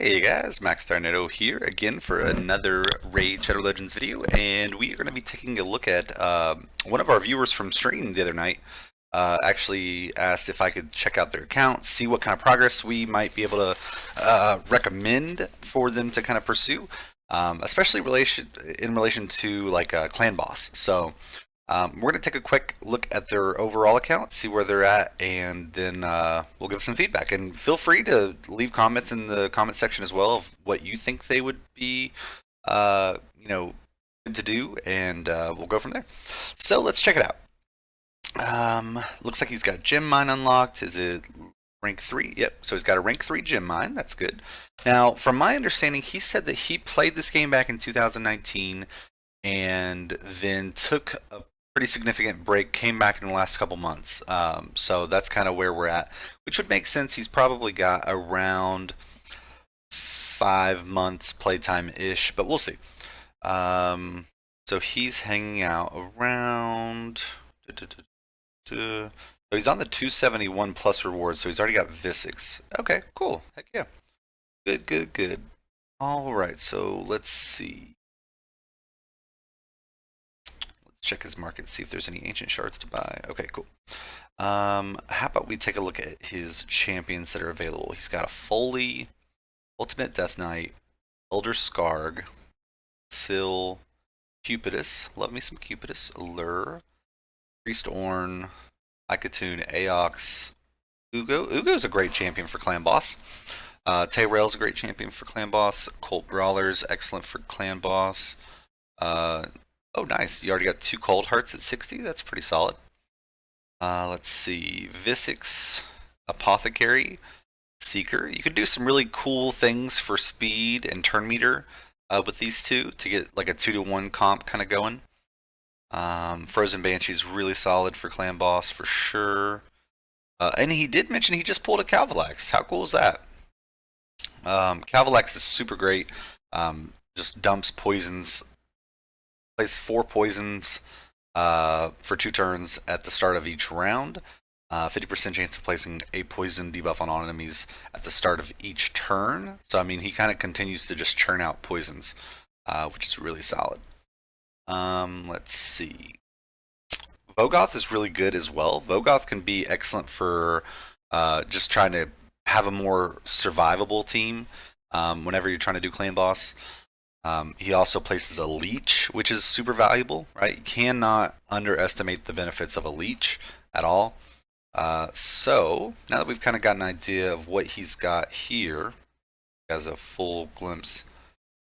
Hey guys, Max Darnetto here again for another Raid Shadow Legends video, and we are going to be taking a look at one of our viewers from stream the other night. Actually asked if I could check out their account, see what kind of progress we might be able to recommend for them to kind of pursue, especially in relation to like a clan boss. So we're going to take a quick look at their overall account, see where they're at, and then we'll give some feedback. And feel free to leave comments in the comment section as well of what you think they would be, good to do, and we'll go from there. So let's check it out. Looks like he's got Gem Mine unlocked. Is it rank 3? Yep, so he's got a rank 3 Gem Mine. That's good. Now, from my understanding, he said that he played this game back in 2019 and then took a pretty significant break, came back in the last couple months. So that's kind of where we're at, which would make sense. He's probably got around 5 months playtime-ish, but we'll see. So he's hanging out around... So he's on the 271 plus rewards, so he's already got Visix. Okay, cool. Heck yeah. Good, good, good. All right, so let's see. Check his market, see if there's any ancient shards to buy. Okay, cool. How about we take a look at his champions that are available? He's got a Foley, Ultimate Death Knight, Elder Skarg, Syl, Cupidus. Love me some Cupidus. Allure, Priest Ornn, Icatoon, Aox, Ugo. Ugo's a great champion for Clan Boss. Tayrail's a great champion for Clan Boss. Colt Brawler's excellent for Clan Boss. Oh, nice. You already got 2 Cold Hearts at 60. That's pretty solid. Let's see. Visix, Apothecary, Seeker. You could do some really cool things for speed and turn meter with these two to get like a 2-to-1 comp kind of going. Frozen Banshee's really solid for Clan Boss for sure. And he did mention he just pulled a Calvalax. How cool is that? Calvalax is super great. Just dumps poisons. Place 4 poisons for 2 turns at the start of each round. 50% chance of placing a poison debuff on all enemies at the start of each turn. So, I mean, he kind of continues to just churn out poisons, which is really solid. Let's see. Vogoth is really good as well. Vogoth can be excellent for just trying to have a more survivable team whenever you're trying to do clan boss. He also places a leech, which is super valuable, right? You cannot underestimate the benefits of a leech at all. So now that we've kind of got an idea of what he's got here, as a full glimpse.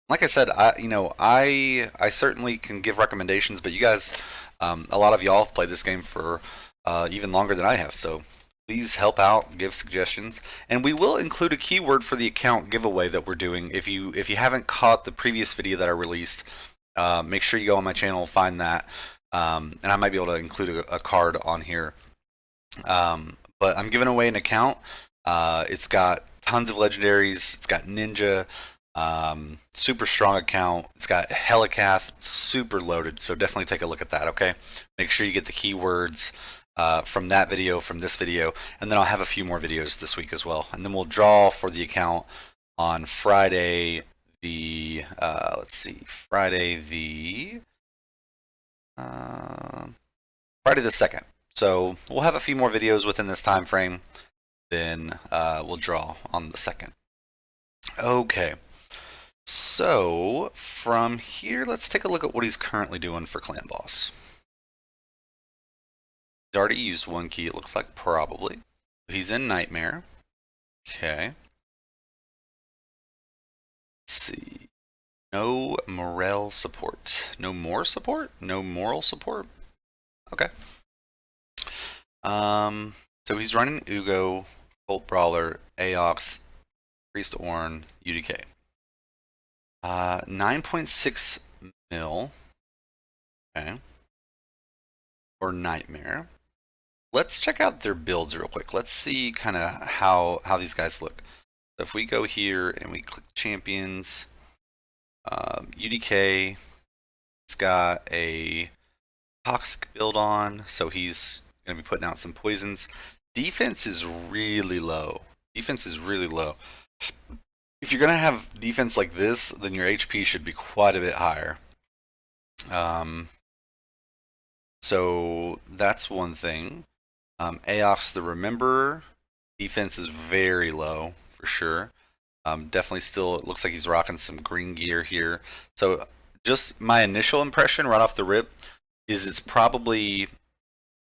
Like I said, I certainly can give recommendations, but you guys, a lot of y'all have played this game for even longer than I have, so please help out, give suggestions, and we will include a keyword for the account giveaway that we're doing. If you haven't caught the previous video that I released, make sure you go on my channel, find that, and I might be able to include a card on here. But I'm giving away an account. It's got tons of legendaries. It's got Ninja, super strong account. It's got Helicath, super loaded. So definitely take a look at that. Okay, make sure you get the keywords from that video, from this video, and then I'll have a few more videos this week as well. And then we'll draw for the account on Friday the Friday the 2nd. So we'll have a few more videos within this time frame. Then we'll draw on the 2nd. Okay. So from here, let's take a look at what he's currently doing for Clan Boss. He's already used 1 key, it looks like, probably. He's in Nightmare. Okay. Let's see. No morale support. No more support? No moral support? Okay. So he's running Ugo, Colt Brawler, Aox, Priest Ornn, UDK. 9.6 mil. Okay. Or Nightmare. Let's check out their builds real quick. Let's see kind of how these guys look. So if we go here and we click champions, UDK, it's got a toxic build on, so he's going to be putting out some poisons. Defense is really low. if you're gonna have defense like this, then your HP should be quite a bit higher. Um, so that's one thing. Aox the Rememberer defense is very low for sure. Definitely still, it looks like he's rocking some green gear here. So just my initial impression right off the rip is it's probably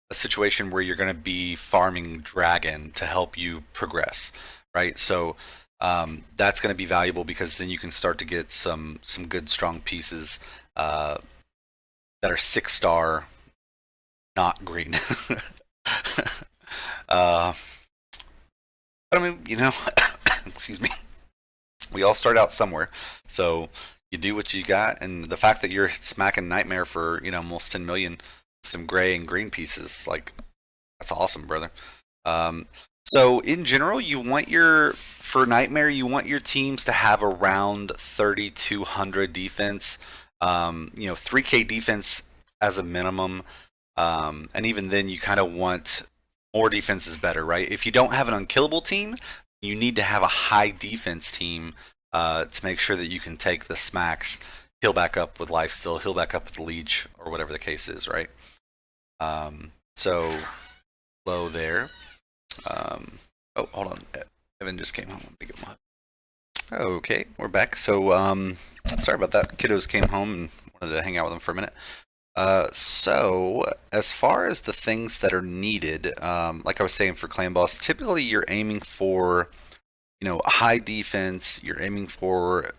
a situation where you're going to be farming dragon to help you progress, right? So that's going to be valuable because then you can start to get some good strong pieces uh, that are 6-star, not green. uh, but I mean, excuse me. We all start out somewhere, so you do what you got, and the fact that you're smacking Nightmare for almost 10 million, some gray and green pieces, like that's awesome, brother. Um, so in general, you want your for Nightmare, you want your teams to have around 3,200 defense. 3K defense as a minimum, and even then, you kind of want more defense is better, right? If you don't have an unkillable team, you need to have a high defense team to make sure that you can take the smacks, heal back up with lifesteal, heal back up with leech, or whatever the case is, right? So low there. Oh, hold on. Evan just came home. Let me give him a hug. Okay, we're back. So, sorry about that. Kiddos came home and wanted to hang out with them for a minute. So as far as the things that are needed, like I was saying for Clan Boss, typically you're aiming for, a high defense. You're aiming for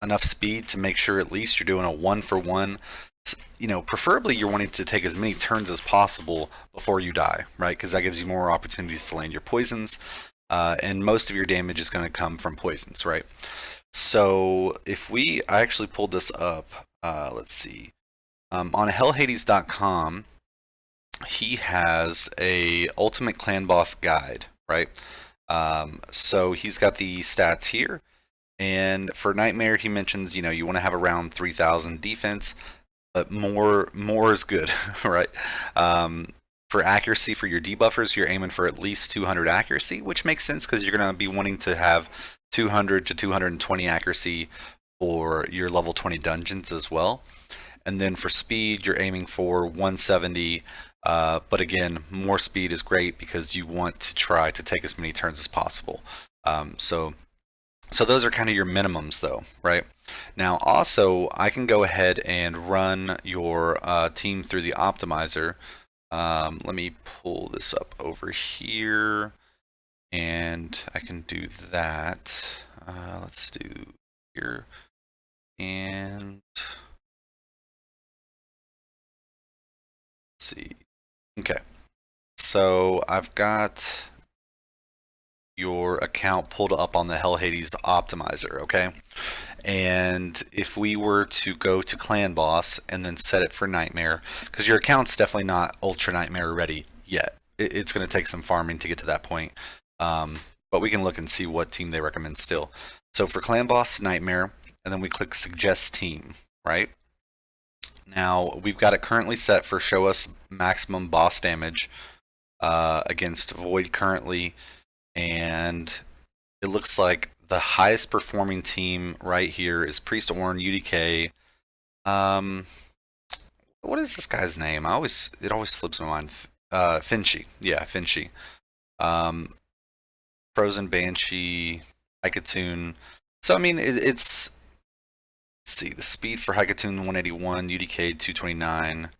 enough speed to make sure at least you're doing a 1-for-1. Preferably you're wanting to take as many turns as possible before you die, right? Because that gives you more opportunities to land your poisons, and most of your damage is going to come from poisons, right? So I actually pulled this up. Let's see. On hellhades.com, he has a ultimate clan boss guide, right? So he's got the stats here, and for Nightmare, he mentions you want to have around 3,000 defense, but more is good, right? For accuracy for your debuffers, you're aiming for at least 200 accuracy, which makes sense because you're going to be wanting to have 200 to 220 accuracy for your level 20 dungeons as well. And then for speed, you're aiming for 170. But again, more speed is great because you want to try to take as many turns as possible. So those are kind of your minimums, though, right? Now, also, I can go ahead and run your team through the optimizer. Let me pull this up over here, and I can do that. Let's do here, and see. Okay, so I've got your account pulled up on the Hell Hades optimizer, okay? And if we were to go to Clan Boss and then set it for Nightmare, because your account's definitely not Ultra Nightmare ready yet. It's going to take some farming to get to that point. But we can look and see what team they recommend still. So for Clan Boss, Nightmare, and then we click Suggest Team, right? Now, we've got it currently set for show us maximum boss damage against Void currently, and it looks like the highest performing team right here is Priest Orn, UDK. What is this guy's name? It always slips my mind. Finchy. Yeah, Finchy. Frozen Banshee, Hikatoon. So I mean, it's let's see, the speed for Hikatoon 181, UDK 229.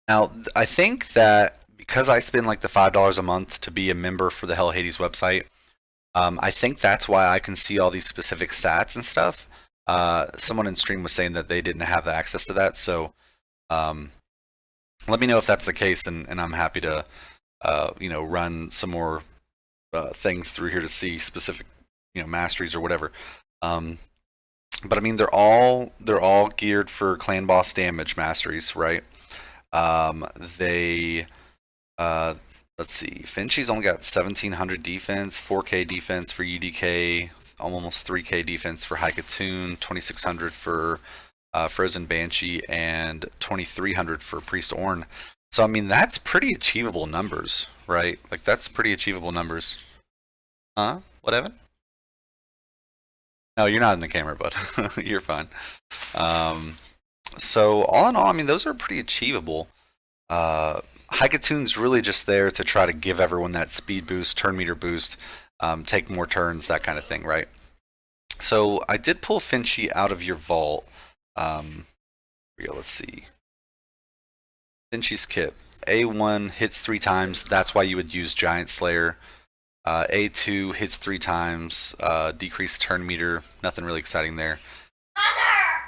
Now, I think that because I spend like the $5 a month to be a member for the Hell Hades website, I think that's why I can see all these specific stats and stuff. Someone in stream was saying that they didn't have access to that, so let me know if that's the case, and I'm happy to run some more things through here to see specific masteries or whatever. But I mean, they're all geared for clan boss damage masteries, right? They let's see, Finchy's only got 1,700 defense, 4K defense for UDK, almost 3K defense for Hikatoon, 2,600 for Frozen Banshee, and 2,300 for Priest Orn. So I mean, that's pretty achievable numbers, right? Like that's pretty achievable numbers. Huh? What, Evan? No, you're not in the camera, bud. You're fine. Um, so all in all, I mean, those are pretty achievable. Hikatoon's really just there to try to give everyone that speed boost, turn meter boost, take more turns, that kind of thing, right? So I did pull Finchy out of your vault. Let's see. Finchy's kit. A1 hits 3 times. That's why you would use Giant Slayer. A2 hits 3 times. Decreased turn meter. Nothing really exciting there.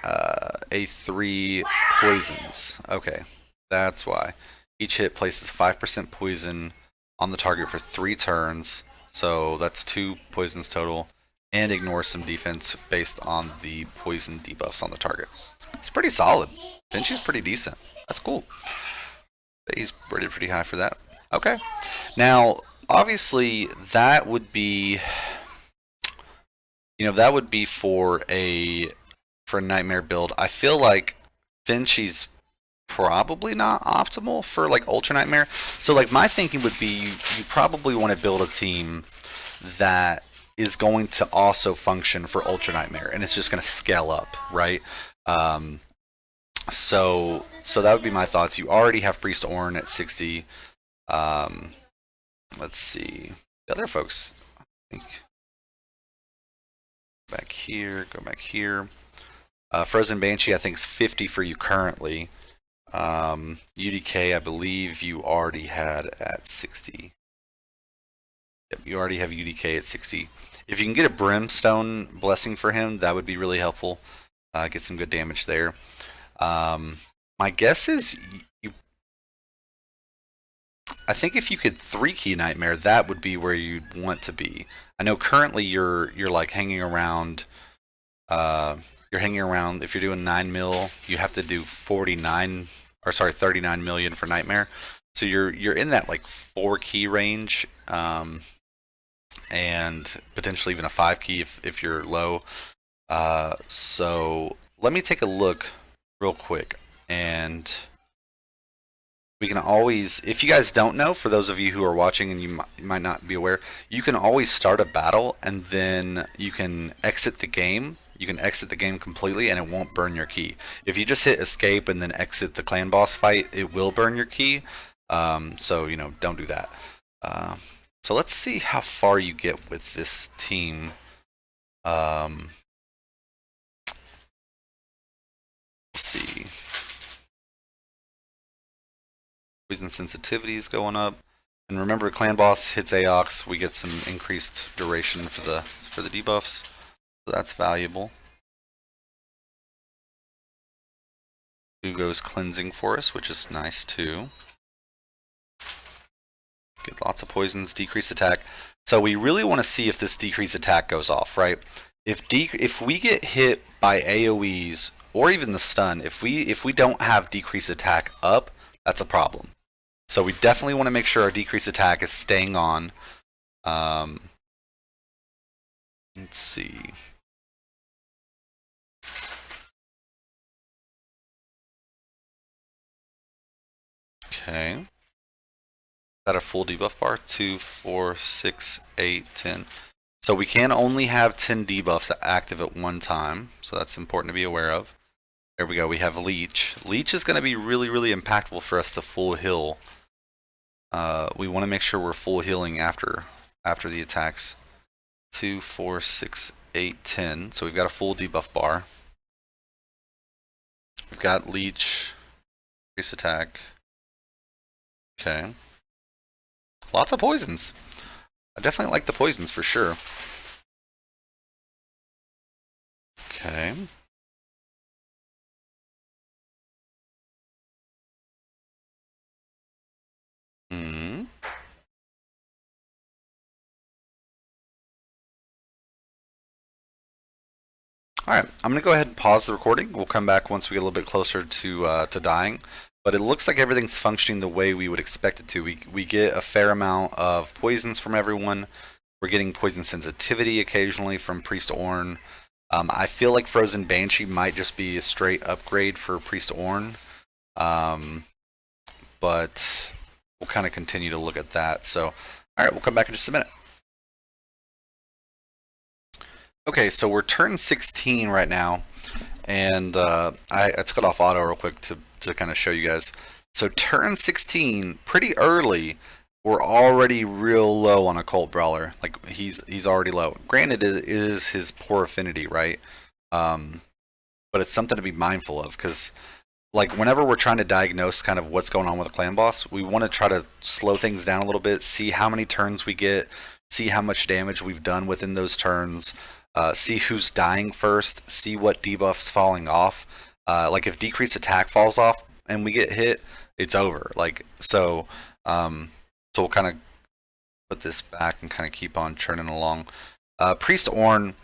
A3 poisons. Okay, that's why. Each hit places 5% poison on the target for 3 turns. So that's 2 poisons total. And ignores some defense based on the poison debuffs on the target. It's pretty solid. Finchy's pretty decent. That's cool. He's rated pretty high for that. Okay. Now, obviously, that would be, that would be for a Nightmare build. I feel like Finchy's probably not optimal for like Ultra Nightmare. So like my thinking would be you probably want to build a team that is going to also function for Ultra Nightmare, and it's just going to scale up, right? So that would be my thoughts. You already have Priest Ornn at 60. Let's see. The other folks, I think. Back here, go back here. Frozen Banshee, I think, is 50 for you currently. UDK, I believe you already had at 60. Yep, you already have UDK at 60. If you can get a Brimstone Blessing for him, that would be really helpful. Get some good damage there. My guess is I think if you could 3-key Nightmare, that would be where you'd want to be. I know currently you're like hanging around. You're hanging around. If you're doing 9 mil, you have to do 39 million for Nightmare. So you're in that like 4-key range, and potentially even a 5-key if you're low. So let me take a look real quick, and we can always, if you guys don't know, for those of you who are watching and you might not be aware, you can always start a battle and then you can exit the game. You can exit the game completely and it won't burn your key. If you just hit escape and then exit the clan boss fight, it will burn your key. So, don't do that. So let's see how far you get with this team. Let's see. Poison sensitivity is going up. And remember, clan boss hits Aox, we get some increased duration for the debuffs. So that's valuable. Hugo's cleansing for us, which is nice too. Get lots of poisons, decrease attack. So we really want to see if this decrease attack goes off, right? If we get hit by AoEs or even the stun, if we don't have decrease attack up, that's a problem. So we definitely want to make sure our decrease attack is staying on. Let's see. Okay. Is that a full debuff bar? 2, 4, 6, 8, 10. So we can only have 10 debuffs active at one time. So that's important to be aware of. There we go. We have Leech. Leech is going to be really, really impactful for us to full heal. We want to make sure we're full healing after the attacks. 2, 4, 6, 8, 10. So we've got a full debuff bar. We've got Leech. Increase attack. Okay. Lots of poisons. I definitely like the poisons for sure. Okay. Alright, I'm going to go ahead and pause the recording. We'll come back once we get a little bit closer to dying. But it looks like everything's functioning the way we would expect it to. We get a fair amount of poisons from everyone. We're getting poison sensitivity occasionally from Priest Ornn. I feel like Frozen Banshee might just be a straight upgrade for Priest Ornn. But we'll kind of continue to look at that. So, alright, we'll come back in just a minute. Okay, so we're turn 16 right now, and I took it off auto real quick to kind of show you guys. So turn 16, pretty early, we're already real low on a Cult Brawler. Like he's already low. Granted, it is his poor affinity, right? Um, but it's something to be mindful of because like whenever we're trying to diagnose kind of what's going on with a clan boss, we want to try to slow things down a little bit, see how many turns we get, see how much damage we've done within those turns, see who's dying first, see what debuffs falling off. Like if decreased attack falls off and we get hit, it's over. Like so, so we'll kind of put this back and kind of keep on churning along. Priest Ornn,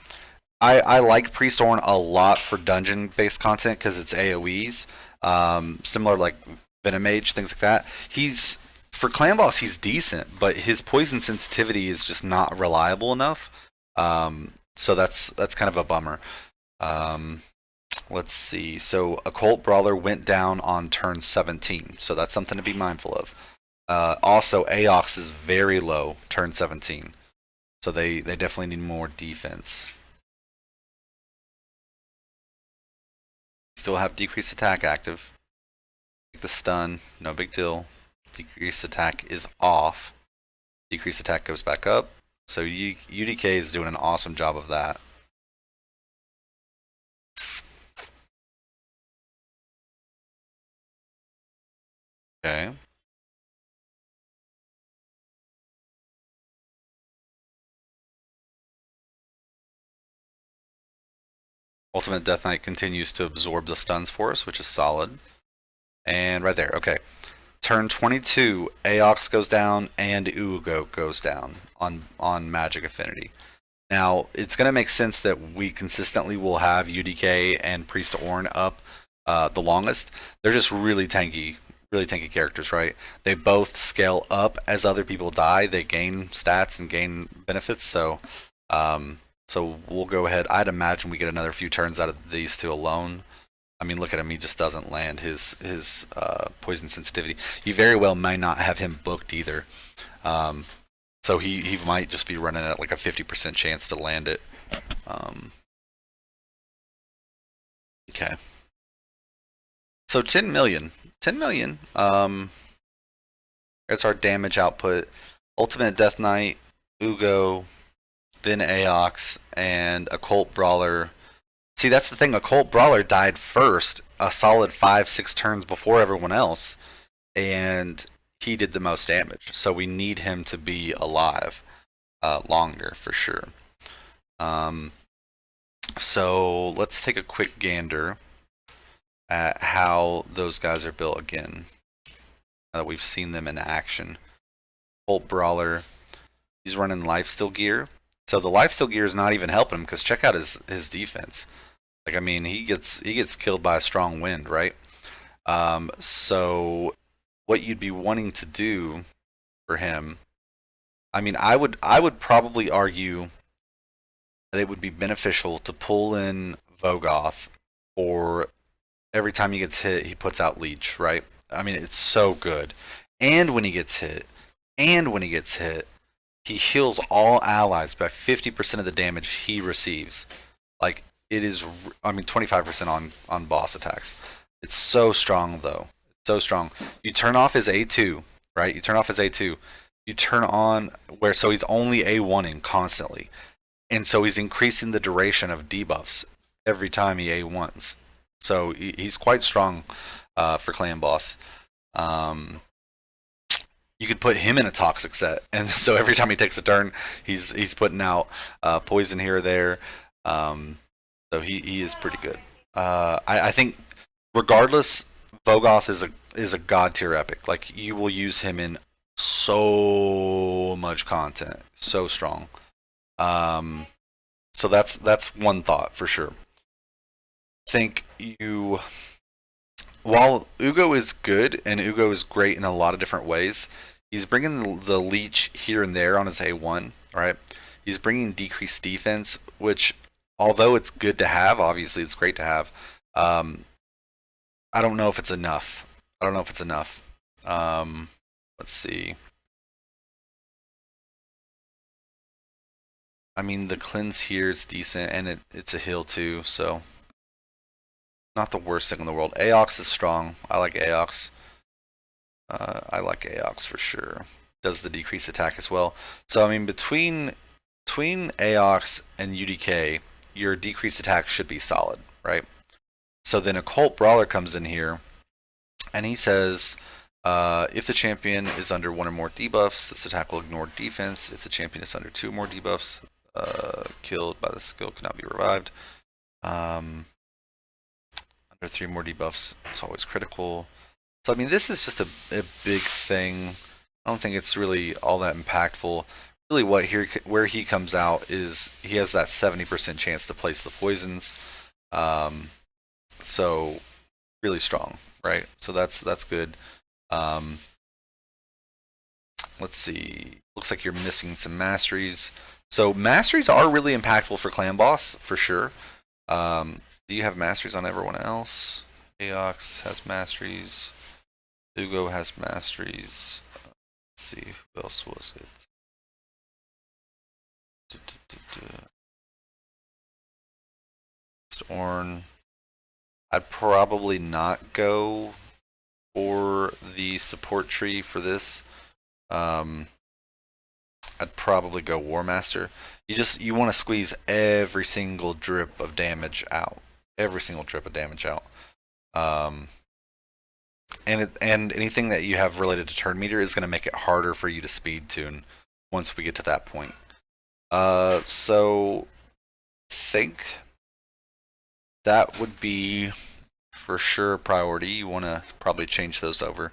I like Priest Ornn a lot for dungeon based content because it's AoEs. Similar like Venom Mage, things like that. He's for clan boss, he's decent, but his poison sensitivity is just not reliable enough. So that's kind of a bummer. Um, let's see. So Occult Brawler went down on turn 17, so that's something to be mindful of. Also, Aox is very low, turn 17, so they definitely need more defense. Still have decreased attack active. Take the stun, no big deal. Decreased attack is off. Decreased attack goes back up. So UDK is doing an awesome job of that. Okay. Ultimate Death Knight continues to absorb the stuns for us, which is solid. And right there, okay. Turn 22, Aox goes down and Ugo goes down on Magic Affinity. Now, it's going to make sense that we consistently will have UDK and Priest Ornn up the longest. They're just really tanky characters, right? They both scale up as other people die. They gain stats and gain benefits. So we'll go ahead. I'd imagine we get another few turns out of these two alone. I mean, look at him. He just doesn't land his poison sensitivity. You very well may not have him booked either. Um, so he might just be running at like a 50% chance to land it. Um, okay. So 10 million. 10 million. That's our damage output. Ultimate Death Knight, Ugo, then Aox, and Occult Brawler. See, that's the thing. Occult Brawler died first, a solid 5-6 turns before everyone else, and he did the most damage. So we need him to be alive longer for sure. Um, so let's take a quick gander at how those guys are built again. Now that we've seen them in action. Bolt Brawler, he's running lifesteal gear. So the lifesteal gear is not even helping him because check out his defense. Like I mean, he gets killed by a strong wind, right? So what you'd be wanting to do for him, I mean, I would probably argue that it would be beneficial to pull in Vogoth for every time he gets hit, he puts out Leech, right? I mean, it's so good. And when he gets hit, he heals all allies by 50% of the damage he receives. Like it is, I mean, 25% on boss attacks. It's so strong though. It's so strong. You turn off his A2, right? You turn off his A2. You turn on where so he's only A1ing constantly, and so he's increasing the duration of debuffs every time he A1s. So he's quite strong for clan boss. Um, you could put him in a toxic set, and so every time he takes a turn, he's putting out poison here or there. So he is pretty good. I think regardless, Vogoth is a god tier epic. Like you will use him in so much content, so strong. Um, so that's one thought for sure. Think you while Ugo is good and Ugo is great in a lot of different ways, he's bringing the leech here and there on his A1, right? He's bringing decreased defense, which although it's good to have, obviously it's great to have. Um, I don't know if it's enough. I don't know if it's enough. Um, let's see. I mean, the cleanse here is decent, and it's a heal too, so not the worst thing in the world. Aox is strong. I like Aox. For sure. Does the decreased attack as well. So I mean, between Aox and UDK, your decreased attack should be solid, right? So then Occult Brawler comes in here, and he says, if the champion is under one or more debuffs, this attack will ignore defense. If the champion is under two or more debuffs, killed by the skill cannot be revived. Under three more debuffs, it's always critical. So I mean, this is just a big thing. I don't think it's really all that impactful. Really, where he comes out is he has that 70% chance to place the poisons. So really strong, right? So that's good. Let's see. Looks like you're missing some masteries. So masteries are really impactful for clan boss for sure. Do you have masteries on everyone else? Aox has masteries. Hugo has masteries. Let's see, who else was it? Orn. I'd probably not go for the support tree for this. I'd probably go War Master. You want to squeeze every single drip of damage out. Every single drip of damage out. And anything that you have related to turn meter is going to make it harder for you to speed tune once we get to that point. So think that would be for sure priority. You want to probably change those over.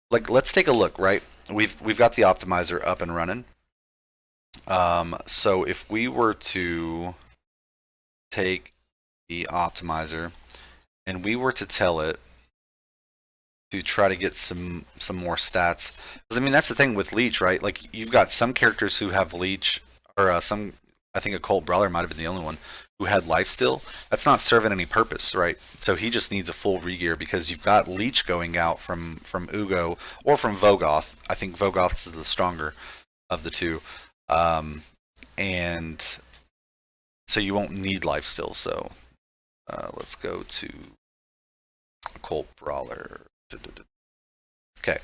Like, let's take a look, right? We've got the optimizer up and running. So if we were to take the optimizer and we were to tell it to try to get some more stats, because I mean that's the thing with Leech, right? Like you've got some characters who have Leech, or I think Occult Brawler might have been the only one who had lifesteal. That's not serving any purpose, right? So he just needs a full regear because you've got Leech going out from Ugo or from Vogoth. I think Vogoth is the stronger of the two, and so you won't need lifesteal. So let's go to Occult Brawler. Okay,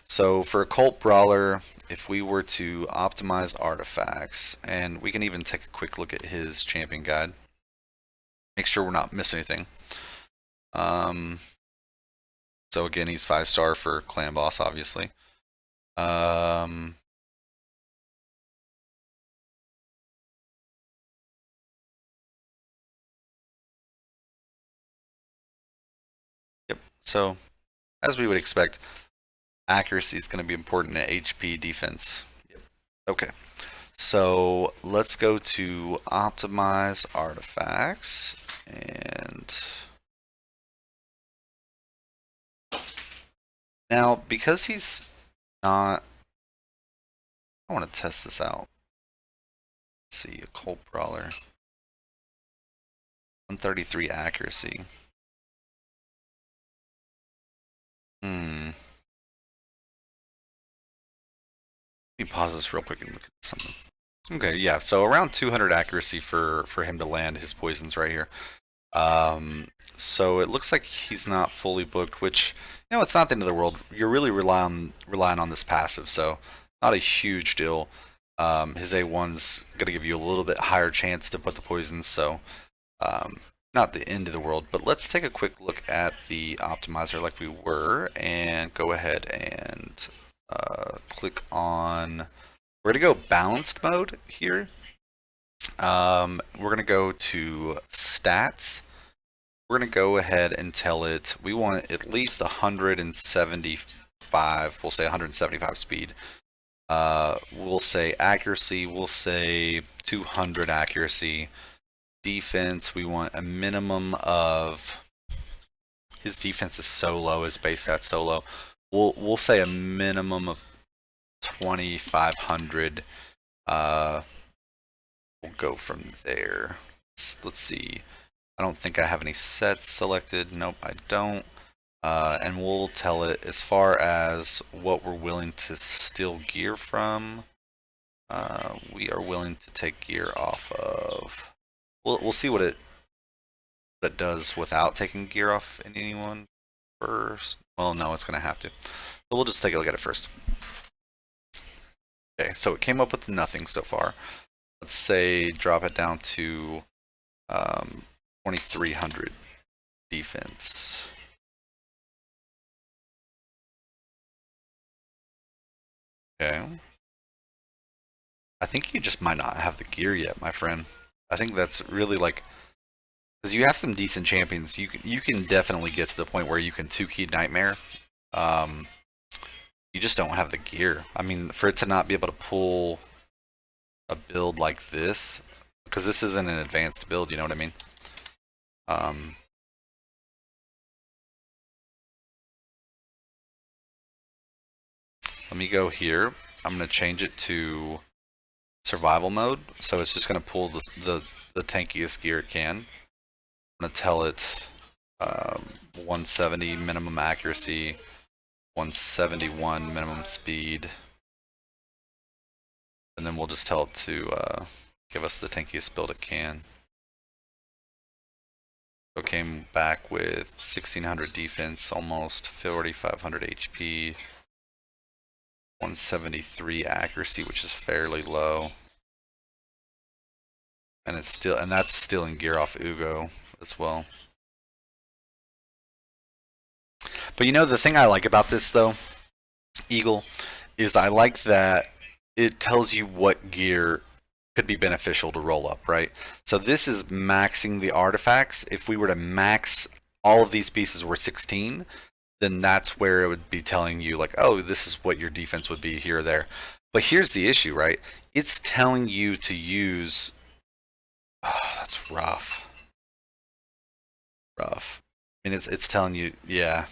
so for Occult Brawler, if we were to optimize artifacts, and we can even take a quick look at his champion guide, make sure we're not missing anything. So again, he's 5-star for clan boss, obviously. Yep. So as we would expect, accuracy is going to be important at HP defense. Yep. Okay. So let's go to optimize artifacts, and now because he's not, I want to test this out. Let's see, Occult Brawler, 133 accuracy. Let me pause this real quick and look at something. Okay, yeah, so around 200 accuracy for him to land his poisons right here. So it looks like he's not fully booked, which, you know, it's not the end of the world. You're really relying on this passive, so not a huge deal. His A1's going to give you a little bit higher chance to put the poisons, so not the end of the world. But let's take a quick look at the optimizer like we were, and go ahead and click on, we're going to go balanced mode here. We're going to go to stats. We're going to go ahead and tell it we want at least 175, we'll say 175 speed. We'll say accuracy, we'll say 200 accuracy. Defense, we want a minimum of, his defense is so low, his base stats so low. We'll say a minimum of 2,500. We'll go from there. Let's see. I don't think I have any sets selected. Nope, I don't. And we'll tell it as far as what we're willing to steal gear from. We are willing to take gear off of. We'll see what it does without taking gear off anyone first. Well, no, it's gonna have to. But we'll just take a look at it first. Okay, so it came up with nothing so far. Let's say drop it down to 2300 defense. Okay. I think you just might not have the gear yet, my friend. I think that's really like, because you have some decent champions. You can definitely get to the point where you can 2-key Nightmare. You just don't have the gear. I mean, for it to not be able to pull a build like this, because this isn't an advanced build, you know what I mean? Let me go here. I'm going to change it to survival mode, so it's just going to pull the tankiest gear it can. I'm going to tell it 170 minimum accuracy, 171 minimum speed, and then we'll just tell it to give us the tankiest build it can. So it came back with 1600 defense, almost 4500 HP, 173 accuracy, which is fairly low, and that's still in gear off Ugo as well. But you know, the thing I like about this though, Eagle, is I like that it tells you what gear could be beneficial to roll up, right? So this is maxing the artifacts. If we were to max all of these pieces were 16, then that's where it would be telling you like, oh, this is what your defense would be here or there. But here's the issue, right? It's telling you to use, oh, that's rough. Rough. I mean, it's telling you, yeah,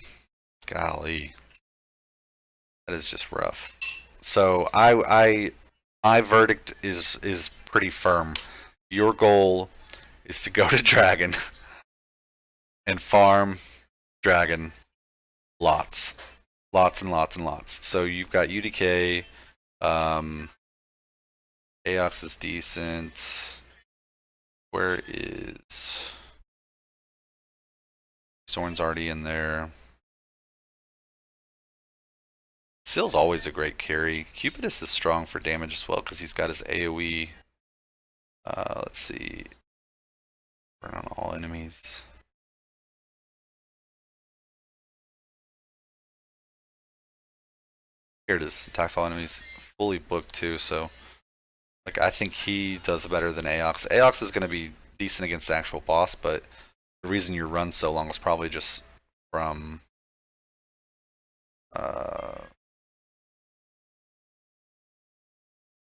golly, that is just rough. So my verdict is pretty firm. Your goal is to go to Dragon and farm Dragon lots, lots and lots and lots. So you've got UDK, Aox is decent. Where is Zorn's already in there? Seal's always a great carry. Cupidus is strong for damage as well because he's got his AoE. Let's see. Burn on all enemies. Here it is. Attacks all enemies. Fully booked too, so like I think he does better than Aox. Aox is going to be decent against the actual boss, but the reason you run so long is probably just from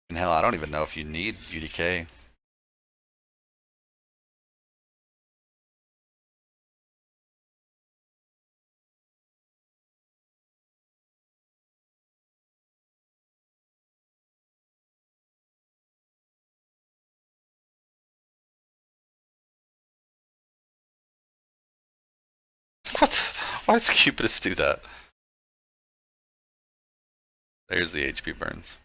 and hell, I don't even know if you need UDK. What? Why does Cupidus do that? There's the HP burns.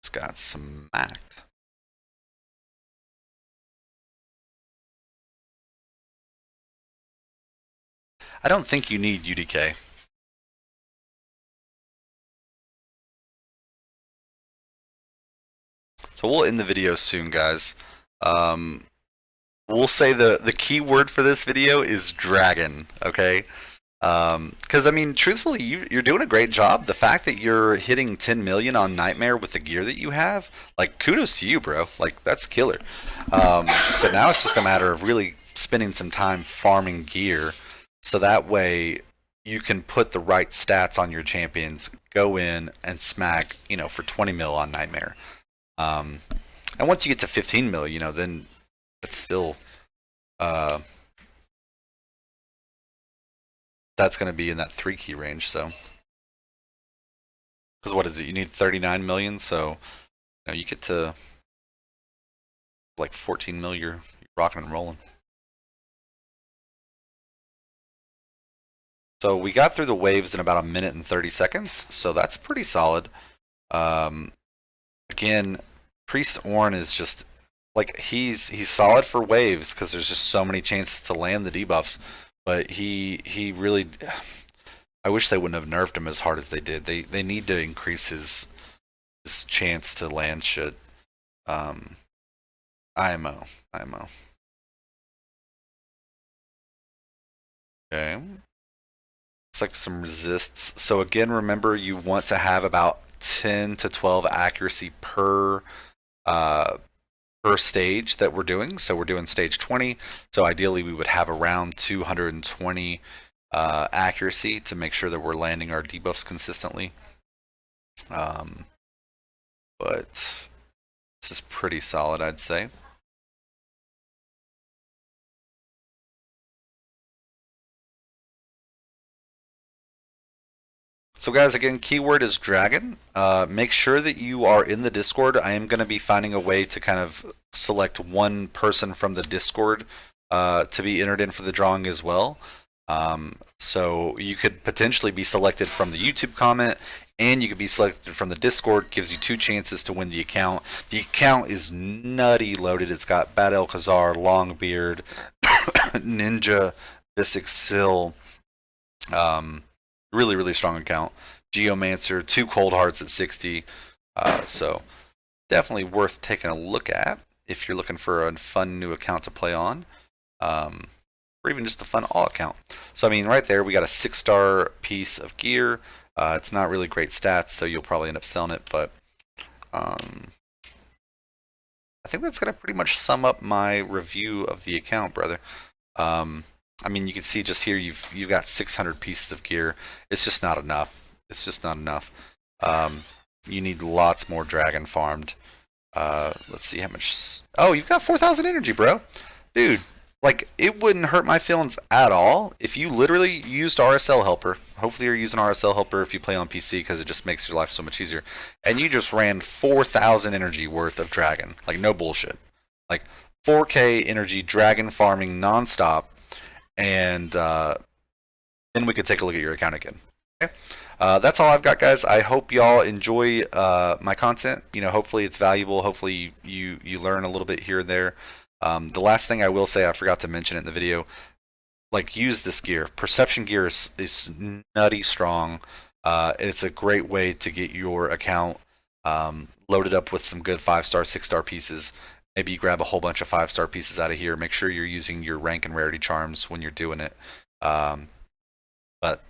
It's got smacked. I don't think you need UDK. So we'll end the video soon, guys. We'll say the key word for this video is dragon, okay? Because I mean, truthfully, you're doing a great job. The fact that you're hitting 10 million on Nightmare with the gear that you have, like, kudos to you, bro. Like, that's killer. So now it's just a matter of really spending some time farming gear, so that way you can put the right stats on your champions, go in and smack, you know, for 20 mil on Nightmare. And once you get to 15 mil, you know, then it's still that's going to be in that 3-key range. So, because what is it? You need 39 million, so you know, you get to like 14 mil, you're rocking and rolling. So we got through the waves in about a minute and 30 seconds, so that's pretty solid. Um, Again, Priest Ornn is just like he's solid for waves because there's just so many chances to land the debuffs, but he really, I wish they wouldn't have nerfed him as hard as they did. They need to increase his chance to land shit. Um, IMO. Okay. Looks like some resists. So again, remember you want to have about 10 to 12 accuracy uh, per stage that we're doing. So we're doing stage 20. So ideally we would have around 220 accuracy to make sure that we're landing our debuffs consistently. But this is pretty solid, I'd say. So guys, again, keyword is dragon. Make sure that you are in the Discord. I am going to be finding a way to kind of select one person from the Discord to be entered in for the drawing as well. So you could potentially be selected from the YouTube comment, and you could be selected from the Discord. Gives you 2 chances to win the account. The account is nutty loaded. It's got Bad Elkazar, Longbeard, Ninja, Visix Sill. Really strong account. Geomancer, 2 Cold Hearts at 60. So definitely worth taking a look at if you're looking for a fun new account to play on. Or even just a fun all account. So I mean, right there we got a 6-star piece of gear. It's not really great stats, so you'll probably end up selling it, but I think that's gonna pretty much sum up my review of the account, brother. I mean, you can see just here you've got 600 pieces of gear. It's just not enough. It's just not enough. You need lots more dragon farmed. Let's see how much. Oh, you've got 4,000 energy, bro. Dude, like it wouldn't hurt my feelings at all if you literally used RSL Helper. Hopefully, you're using RSL Helper if you play on PC because it just makes your life so much easier. And you just ran 4,000 energy worth of dragon. Like no bullshit. Like 4K energy dragon farming nonstop. And then we could take a look at your account again. Okay? That's all I've got, guys. I hope y'all enjoy my content. You know, hopefully it's valuable. Hopefully you learn a little bit here and there. The last thing I will say, I forgot to mention it in the video, like use this gear. Perception gear is nutty strong. It's a great way to get your account loaded up with some good 5-star, 6-star pieces. Maybe you grab a whole bunch of 5-star pieces out of here. Make sure you're using your rank and rarity charms when you're doing it. But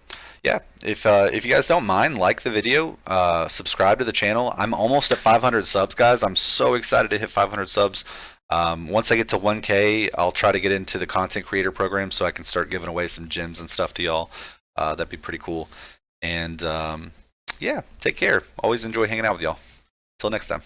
yeah, if you guys don't mind, like the video, subscribe to the channel. I'm almost at 500 subs, guys. I'm so excited to hit 500 subs. Once I get to 1K, I'll try to get into the content creator program so I can start giving away some gems and stuff to y'all. That'd be pretty cool. And yeah, take care. Always enjoy hanging out with y'all. Till next time.